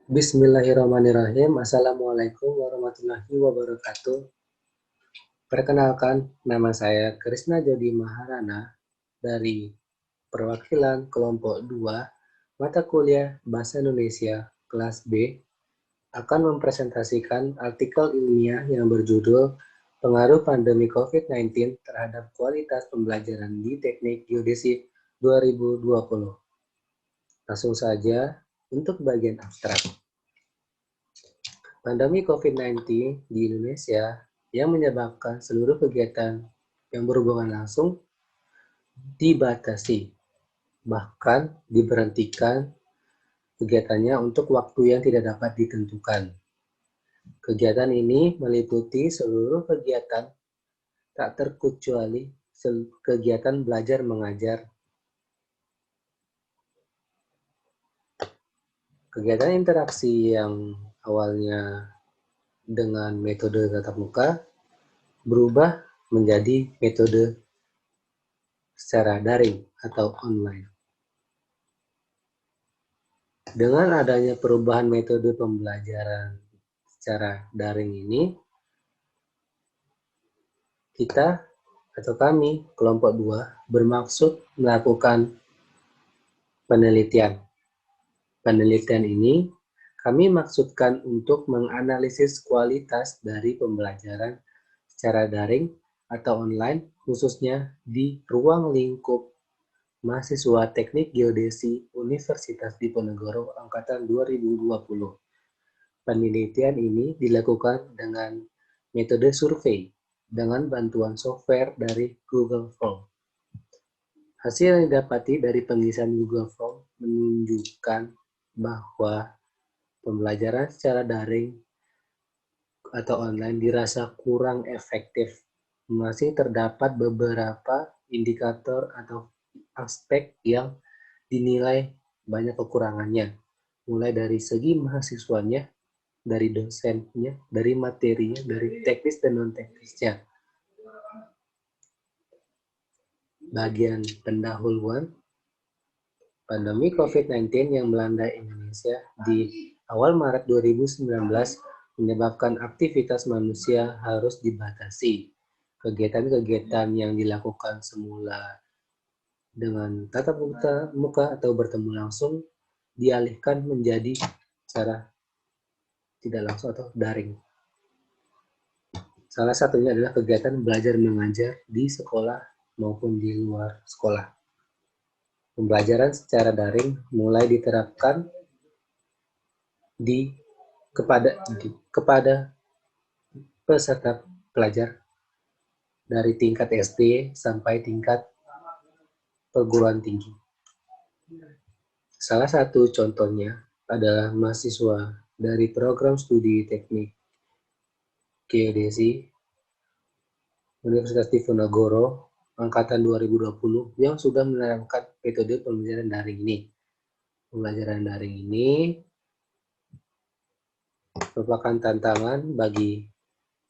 Bismillahirrahmanirrahim. Assalamualaikum warahmatullahi wabarakatuh. Perkenalkan, nama saya Krisna Jody Maharana dari perwakilan kelompok 2 mata kuliah Bahasa Indonesia kelas B akan mempresentasikan artikel ilmiah yang berjudul Pengaruh Pandemi COVID-19 terhadap Kualitas Pembelajaran di Teknik Geodesi 2020. Langsung saja untuk bagian abstrak. Pandemi COVID-19 di Indonesia yang menyebabkan seluruh kegiatan yang berhubungan langsung dibatasi, bahkan diberhentikan kegiatannya untuk waktu yang tidak dapat ditentukan. Kegiatan ini meliputi seluruh kegiatan tak terkecuali kegiatan belajar mengajar. Kegiatan interaksi yang awalnya dengan metode tatap muka berubah menjadi metode secara daring atau online. Dengan adanya perubahan metode pembelajaran secara daring ini, kita atau kami, kelompok 2, bermaksud melakukan penelitian. Penelitian ini kami maksudkan untuk menganalisis kualitas dari pembelajaran secara daring atau online, khususnya di ruang lingkup mahasiswa Teknik Geodesi Universitas Diponegoro Angkatan 2020. Penelitian ini dilakukan dengan metode survei dengan bantuan software dari Google Form. Hasil yang didapati dari pengisian Google Form menunjukkan bahwa pembelajaran secara daring atau online dirasa kurang efektif. Masih terdapat beberapa indikator atau aspek yang dinilai banyak kekurangannya, mulai dari segi mahasiswanya, dari dosennya, dari materinya, dari teknis dan non-teknisnya. Bagian pendahuluan, pandemi COVID-19 yang melanda Indonesia di awal Maret 2019 menyebabkan aktivitas manusia harus dibatasi. Kegiatan-kegiatan yang dilakukan semula dengan tatap muka atau bertemu langsung dialihkan menjadi cara tidak langsung atau daring. Salah satunya adalah kegiatan belajar mengajar di sekolah maupun di luar sekolah. Pembelajaran secara daring mulai diterapkan kepada peserta pelajar dari tingkat SD sampai tingkat perguruan tinggi. Salah satu contohnya adalah mahasiswa dari program studi teknik geodesi Universitas Diponegoro Angkatan 2020 yang sudah menerapkan metode pembelajaran daring ini. Pembelajaran daring ini merupakan tantangan bagi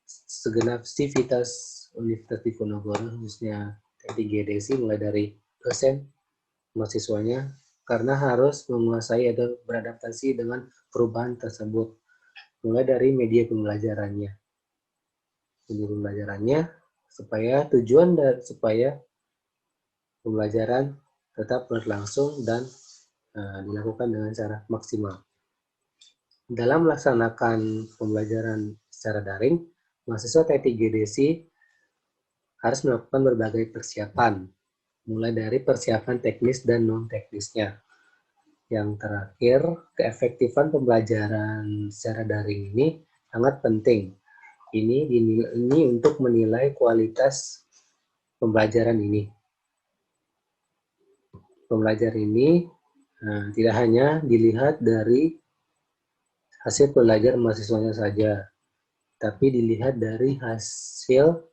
segenap sivitas Universitas Diponegoro, khususnya teknik geodesi, mulai dari dosen, mahasiswanya, karena harus menguasai atau beradaptasi dengan perubahan tersebut, mulai dari media pembelajarannya. Supaya pembelajaran tetap berlangsung dan dilakukan dengan cara maksimal. Dalam melaksanakan pembelajaran secara daring, mahasiswa teknik geodesi harus melakukan berbagai persiapan, mulai dari persiapan teknis dan non-teknisnya. Yang terakhir, keefektifan pembelajaran secara daring ini sangat penting. Ini untuk menilai kualitas pembelajaran ini. Pembelajaran ini tidak hanya dilihat dari hasil belajar mahasiswanya saja, tapi dilihat dari hasil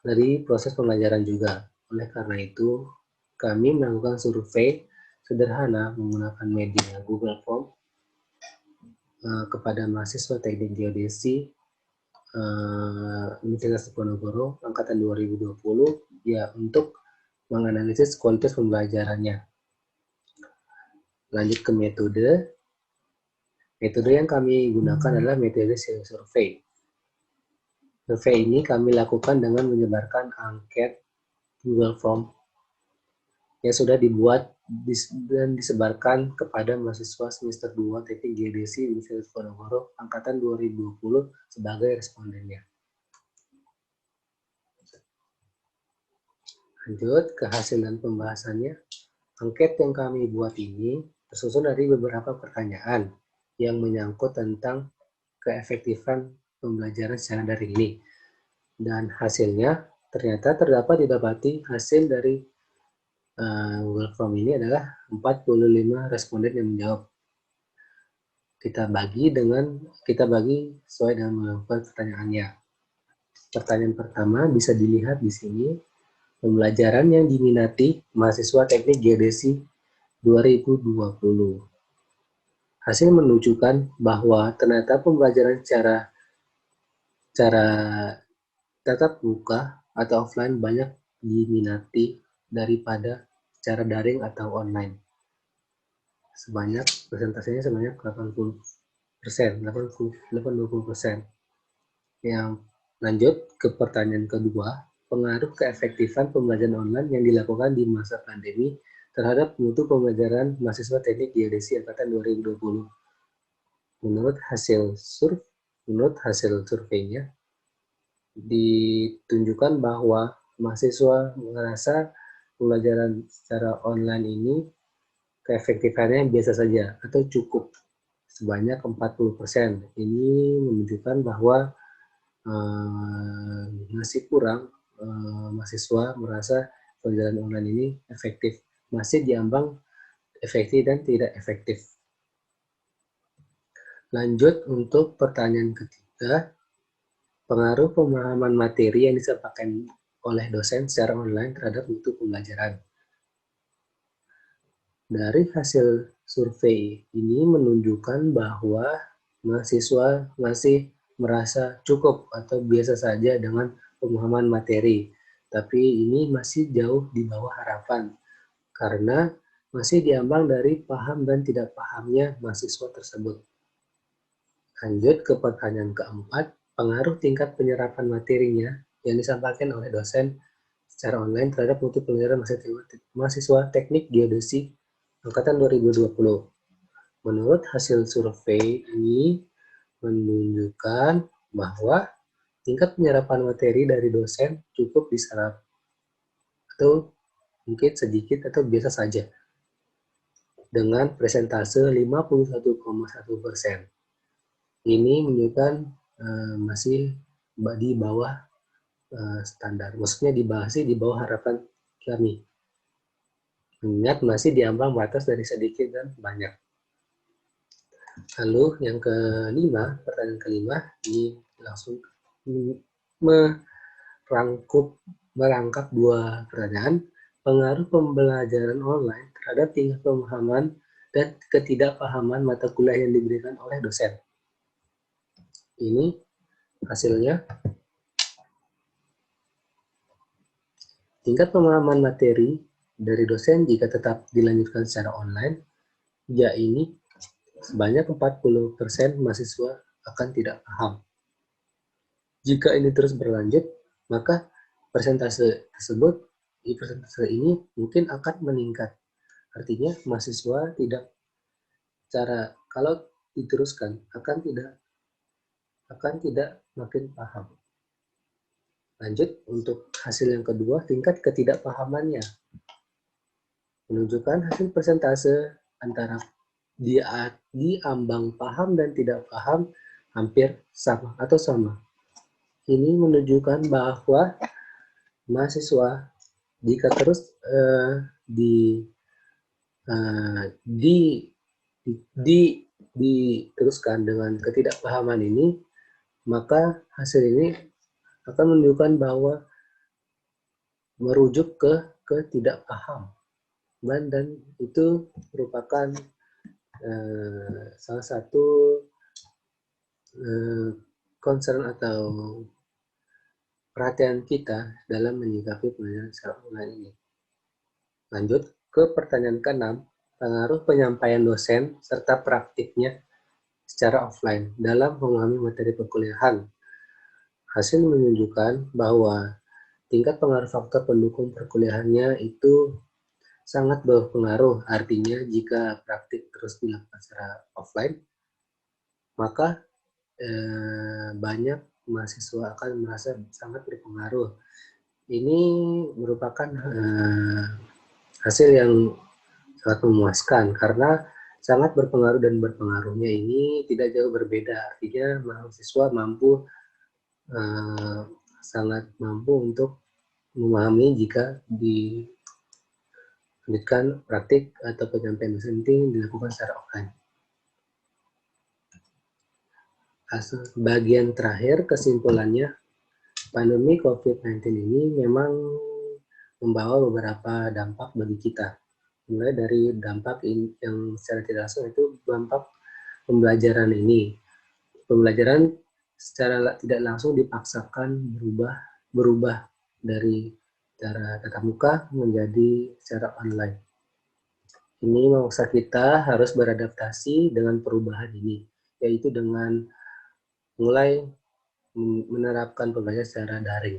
dari proses pembelajaran juga. Oleh karena itu, kami melakukan survei sederhana menggunakan media Google Form kepada mahasiswa teknik geodesi Universitas Diponegoro Angkatan 2020 ya untuk menganalisis kualitas pembelajarannya. Lanjut ke metode. Metode yang kami gunakan adalah metode survei. Survei ini kami lakukan dengan menyebarkan angket Google Form yang sudah dibuat dan disebarkan kepada mahasiswa semester 2 Teknik Geodesi Universitas Diponegoro angkatan 2020 sebagai respondennya. Lanjut ke hasil dan pembahasannya. Angket yang kami buat ini tersusun dari beberapa pertanyaan yang menyangkut tentang keefektifan pembelajaran secara daring ini. Dan hasilnya ternyata didapati hasil dari Google Form ini adalah 45 responden yang menjawab. Kita bagi sesuai dengan melakukan pertanyaannya. Pertanyaan pertama bisa dilihat di sini, pembelajaran yang diminati mahasiswa Teknik Geodesi 2020. Hasil menunjukkan bahwa ternyata pembelajaran secara tatap muka atau offline banyak diminati daripada secara daring atau online. Persentasenya sebanyak 80%. Yang lanjut ke pertanyaan kedua, pengaruh keefektifan pembelajaran online yang dilakukan di masa pandemi terhadap mutu pembelajaran mahasiswa Teknik Geodesi angkatan 2020. Menurut hasil surveinya, ditunjukkan bahwa mahasiswa merasa pembelajaran secara online ini keefektifannya biasa saja atau cukup sebanyak 40%. Ini menunjukkan bahwa masih kurang mahasiswa merasa pembelajaran online ini efektif. Masih diambang efektif dan tidak efektif. Lanjut untuk pertanyaan ketiga, pengaruh pemahaman materi yang disampaikan oleh dosen secara online terhadap mutu pembelajaran. Dari hasil survei ini menunjukkan bahwa mahasiswa masih merasa cukup atau biasa saja dengan pemahaman materi, tapi ini masih jauh di bawah harapan karena masih diambang dari paham dan tidak pahamnya mahasiswa tersebut. Lanjut ke pertanyaan keempat, pengaruh tingkat penyerapan materinya yang disampaikan oleh dosen secara online terhadap mutu pembelajaran mahasiswa Teknik Geodesi angkatan 2020. Menurut hasil survei ini menunjukkan bahwa tingkat penyerapan materi dari dosen cukup diserap atau mungkin sedikit atau biasa saja dengan persentase 51,1%. Ini menunjukkan masih di bawah standar, maksudnya di bawah harapan kami. Mengingat masih diambang batas dari sedikit dan banyak. Lalu yang kelima, pertanyaan kelima, ini langsung merangkap dua pertanyaan, pengaruh pembelajaran online terhadap tingkat pemahaman dan ketidakpahaman mata kuliah yang diberikan oleh dosen. Ini hasilnya, tingkat pemahaman materi dari dosen jika tetap dilanjutkan secara online, ini sebanyak 40% mahasiswa akan tidak paham. Jika ini terus berlanjut, maka persentase ini mungkin akan meningkat. Artinya mahasiswa kalau diteruskan akan tidak makin paham. Lanjut untuk hasil yang kedua, tingkat ketidakpahamannya. Menunjukkan hasil persentase antara di ambang paham dan tidak paham hampir sama atau sama. Ini menunjukkan bahwa mahasiswa jika terus diteruskan dengan ketidakpahaman ini, maka hasil ini akan menunjukkan bahwa merujuk ke ketidakpaham dan itu merupakan salah satu concern atau perhatian kita dalam menyikapi pembelajaran secara online ini. Lanjut ke pertanyaan ke-6, pengaruh penyampaian dosen serta praktiknya secara offline dalam memahami materi perkuliahan. Hasil menunjukkan bahwa tingkat pengaruh faktor pendukung perkuliahannya itu sangat berpengaruh. Artinya jika praktik terus dilakukan secara offline, maka banyak mahasiswa akan merasa sangat berpengaruh. Ini merupakan hasil yang sangat memuaskan karena sangat berpengaruh dan berpengaruhnya ini tidak jauh berbeda. Artinya mahasiswa sangat mampu untuk memahami jika dilanjutkan praktik atau penyampaian dosen dilakukan secara offline. Bagian terakhir kesimpulannya, pandemi COVID-19 ini memang membawa beberapa dampak bagi kita. Mulai dari dampak yang secara tidak langsung itu dampak pembelajaran ini. Pembelajaran secara tidak langsung dipaksakan berubah dari cara tatap muka menjadi secara online. Ini memaksa kita harus beradaptasi dengan perubahan ini, yaitu dengan mulai menerapkan pembelajaran secara daring.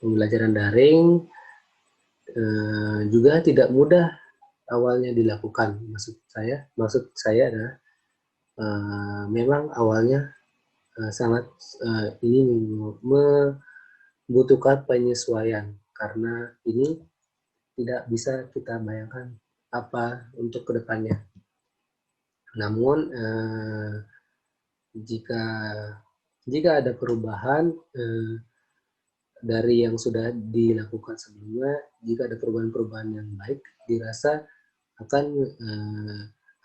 Pembelajaran daring juga tidak mudah awalnya dilakukan. Maksud saya adalah memang awalnya sangat ini membutuhkan penyesuaian karena ini tidak bisa kita bayangkan apa untuk kedepannya. Namun jika ada perubahan dari yang sudah dilakukan sebelumnya, jika ada perubahan-perubahan yang baik, dirasa akan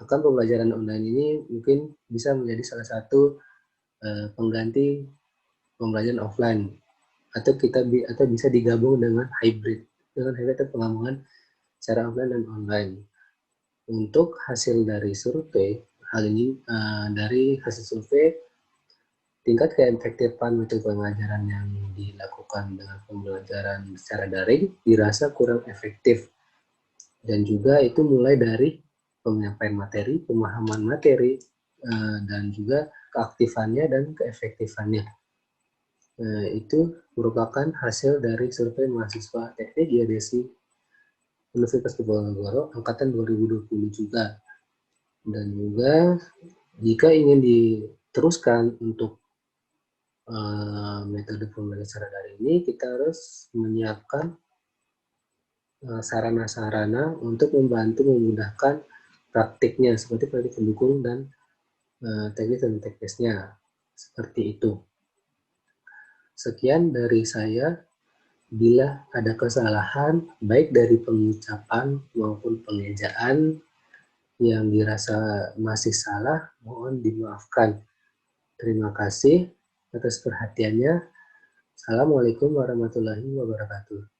pembelajaran online ini mungkin bisa menjadi salah satu pengganti pembelajaran offline atau bisa digabung dengan hybrid atau penggabungan secara offline dan online. Untuk hasil dari survei, hal ini dari hasil survei tingkat keefektifan metode pengajaran yang dilakukan dengan pembelajaran secara daring dirasa kurang efektif. Dan juga itu mulai dari penyampaian materi, pemahaman materi, dan juga keaktifannya dan keefektifannya. Itu merupakan hasil dari survei mahasiswa teknik geodesi Universitas Diponegoro angkatan 2020 juga. Dan juga jika ingin diteruskan untuk metode pembelajaran secara daring ini, kita harus menyiapkan sarana-sarana untuk membantu memudahkan praktiknya seperti praktik pendukung dan teknis dan teknisnya seperti itu. Sekian dari saya. Bila ada kesalahan baik dari pengucapan maupun pengejaan yang dirasa masih salah, mohon dimaafkan. Terima kasih atas perhatiannya. Assalamualaikum warahmatullahi wabarakatuh.